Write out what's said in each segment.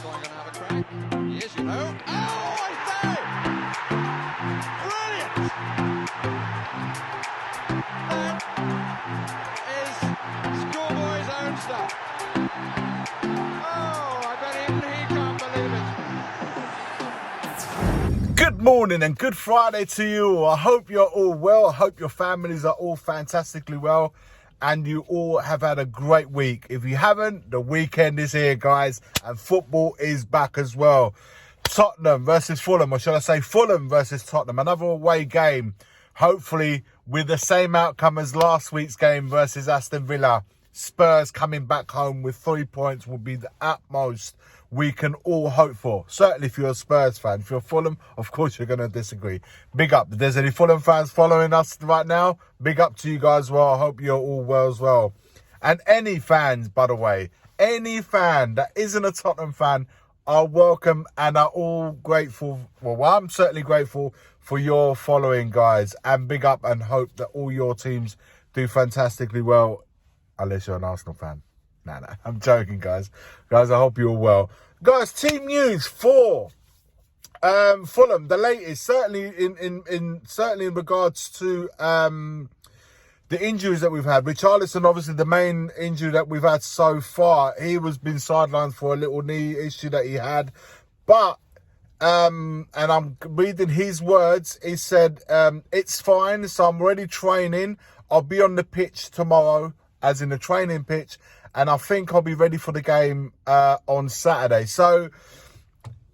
going to have a crack. He is, you know. Oh, I say! Brilliant! That is schoolboy's own stuff. Oh, I bet even he can't believe it. Good morning and good Friday to you all. I hope you're all well. I hope your families are all fantastically well and you all have had a great week. If you haven't, the weekend is here, guys, and football is back as well. Tottenham versus Fulham, or shall I say Fulham versus Tottenham. Another away game, hopefully with the same outcome as last week's game versus Aston Villa. Spurs coming back home with 3 points will be the utmost we can all hope for. Certainly if you're a Spurs fan. If you're Fulham, of course you're going to disagree. Big up. If there's any Fulham fans following us right now, big up to you guys as well. I hope you're all well as well. And any fans, by the way, any fan that isn't a Tottenham fan are welcome and are all grateful. Well, I'm certainly grateful for your following, guys. And big up and hope that all your teams do fantastically well. Unless you're an Arsenal fan. Nah, I'm joking, guys. Guys, I hope you're all well. Guys, team news for Fulham. The latest, certainly in regards to the injuries that we've had. Richarlison, obviously the main injury that we've had so far. He was been sidelined for a little knee issue that he had. But and I'm reading his words. He said, it's fine, so I'm already training. I'll be on the pitch tomorrow, as in the training pitch, and I think I'll be ready for the game on Saturday. So,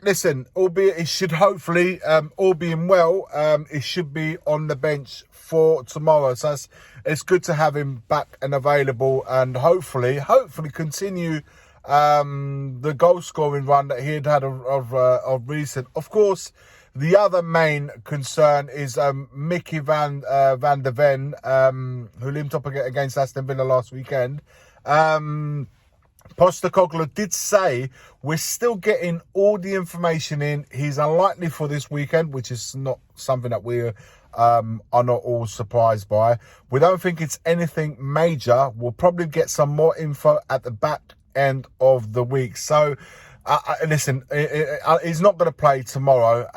listen, albeit it should hopefully, all being well, it should be on the bench for tomorrow. So it's good to have him back and available, and hopefully continue the goal scoring run that he had of recent. Of course, the other main concern is Mickey van der Ven, who limped up against Aston Villa last weekend. Postecoglou did say we're still getting all the information in. He's unlikely for this weekend, which is not something that we are not all surprised by. We don't think it's anything major. We'll probably get some more info at the back end of the week. So, listen, he's not going to play tomorrow.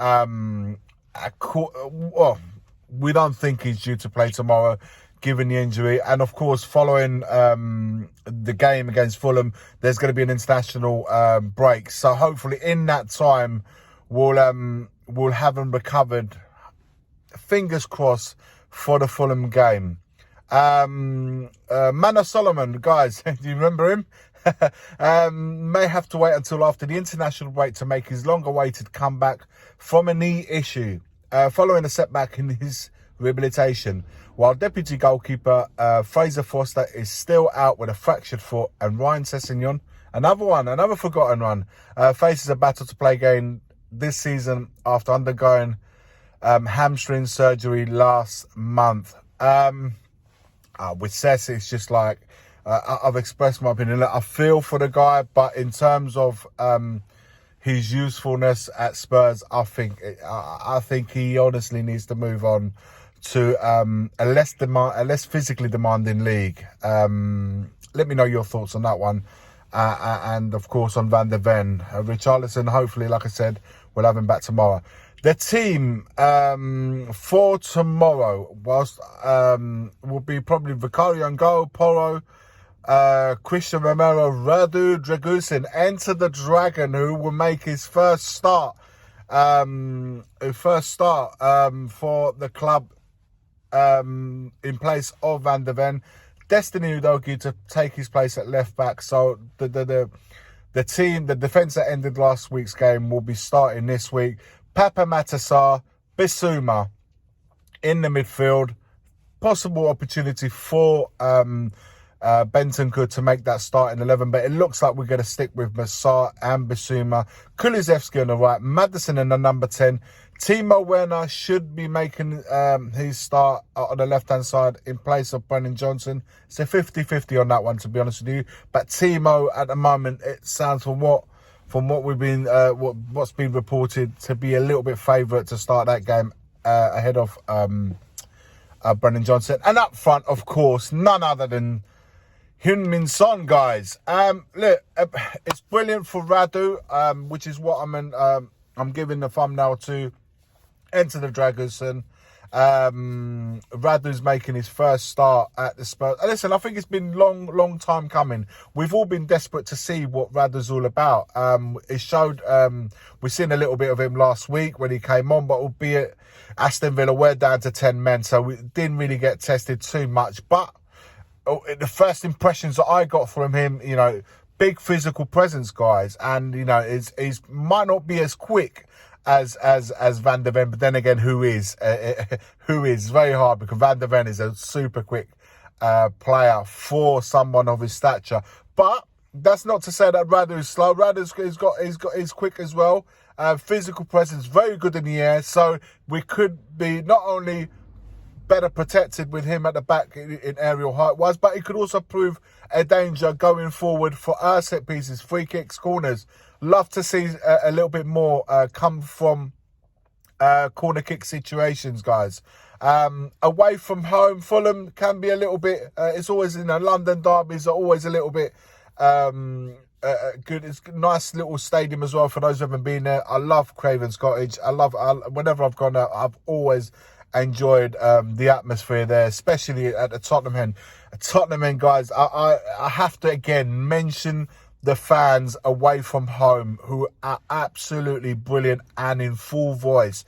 We don't think he's due to play tomorrow, given the injury. And, of course, following the game against Fulham, there's going to be an international break. So, hopefully, in that time, we'll have him recovered, fingers crossed, for the Fulham game. Manor Solomon, guys, do you remember him? May have to wait until after the international break to make his long-awaited comeback from a knee issue following a setback in his rehabilitation, while deputy goalkeeper Fraser Foster is still out with a fractured foot, and Ryan Sessegnon, another forgotten one, faces a battle to play again this season after undergoing hamstring surgery last month. With Sess, it's just like, I've expressed my opinion. Look, I feel for the guy, but in terms of his usefulness at Spurs, I think he honestly needs to move on to a less physically demanding league. Let me know your thoughts on that one, and of course on Van der Ven. Richarlison, hopefully, like I said, we'll have him back tomorrow. The team for tomorrow will be probably Vicario and goal, Porro, Christian Romero, Radu, Dragusin, Enter the Dragon, who will make his first start for the club in place of Van der Ven. Destiny Udogie to take his place at left back. So the team, the defence that ended last week's game, will be starting this week. Papa Matasar, Bissouma in the midfield. Possible opportunity for Bentancur to make that start in 11, but it looks like we're going to stick with Massar and Bissouma. Kulusevski on the right, Maddison in the number 10. Timo Werner should be making his start on the left-hand side in place of Brennan Johnson. It's a 50-50 on that one, to be honest with you. But Timo, at the moment, it sounds from what we've been, what's been reported, to be a little bit favourite to start that game ahead of Brennan Johnson. And up front, of course, none other than Heung-min Son, guys. Look, it's brilliant for Radu, which is what I'm giving the thumbnail to. Enter the Dragusin. Radu's making his first start at the Spurs. Listen, I think it's been long time coming. We've all been desperate to see what Radu's all about. It showed, we've seen a little bit of him last week when he came on, but albeit Aston Villa were down to 10 men, so we didn't really get tested too much. But the first impressions that I got from him, you know, big physical presence, guys, and you know, he's might not be as quick as Van der Ven, but then again, who is very hard, because Van der Ven is a super quick player for someone of his stature. But that's not to say that Radu is slow. He's quick as well. Physical presence, very good in the air. So we could be not only better protected with him at the back in aerial height-wise, but it could also prove a danger going forward for our set pieces, free kicks, corners. Love to see a little bit more come from corner kick situations, guys. Away from home, Fulham can be a little bit, it's always, you know, London derbies are always a little bit good. It's a nice little stadium as well for those who haven't been there. I love Craven's Cottage. Whenever I've gone out, I've always enjoyed the atmosphere there, especially at the Tottenham end. Tottenham end, guys, I have to again mention the fans away from home, who are absolutely brilliant and in full voice.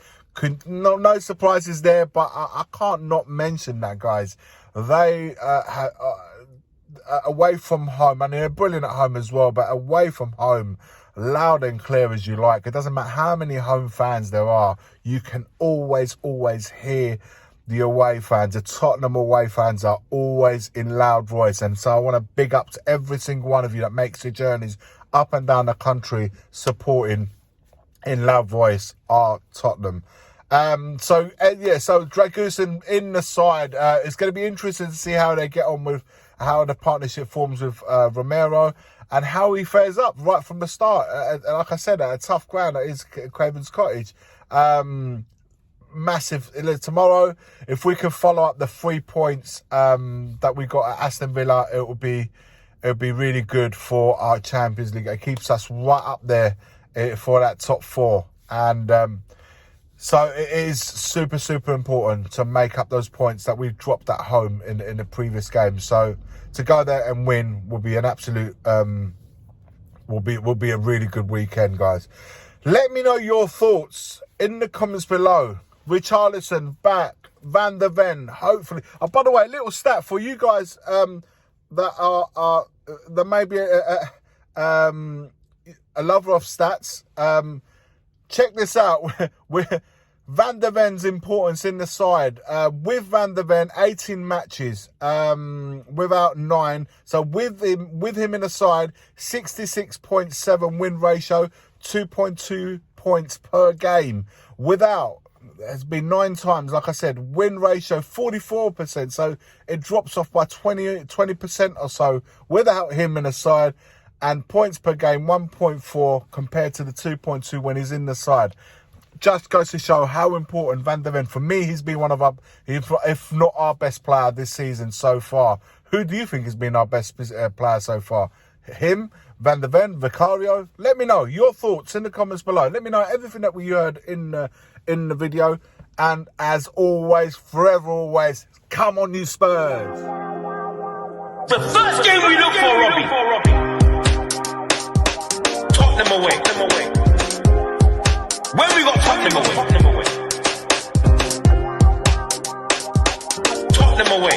No surprises there, but I can't not mention that, guys. They away from home, and they're brilliant at home as well, but away from home, loud and clear as you like. It doesn't matter how many home fans there are, you can always hear the away fans. The Tottenham away fans are always in loud voice, and so I want to big up to every single one of you that makes your journeys up and down the country supporting in loud voice our Tottenham. So Dragusin in the side. It's going to be interesting to see how they get on with how the partnership forms with Romero, and how he fares up right from the start. Like I said, at a tough ground that is Craven's Cottage. Massive tomorrow. If we can follow up the 3 points that we got at Aston Villa, it would be really good for our Champions League. It keeps us right up there for that top 4, and so it is super important to make up those points that we've dropped at home in the previous game. So to go there and win will be an absolute will be a really good weekend, guys. Let me know your thoughts in the comments below. Richarlison back, Van der Ven, hopefully. Oh, by the way, a little stat for you guys that are that may be a lover of stats. Check this out. Van der Ven's importance in the side. With Van der Ven, 18 matches without 9. So with him in the side, 66.7 win ratio, 2.2 points per game. Without, has been 9 times, like I said, win ratio 44%, so it drops off by 20% or so without him in the side, and points per game 1.4 compared to the 2.2 when he's in the side. Just goes to show how important Van der Ven, for me, he's been one of our, if not our best player this season so far. Who do you think has been our best player so far? Him, Van der Ven, Vicario? Let me know your thoughts in the comments below. Let me know everything that we heard in the video. And as always, forever always, come on you Spurs. The first game we look for, Robbie. Tottenham away. When we got Tottenham away. Tottenham away.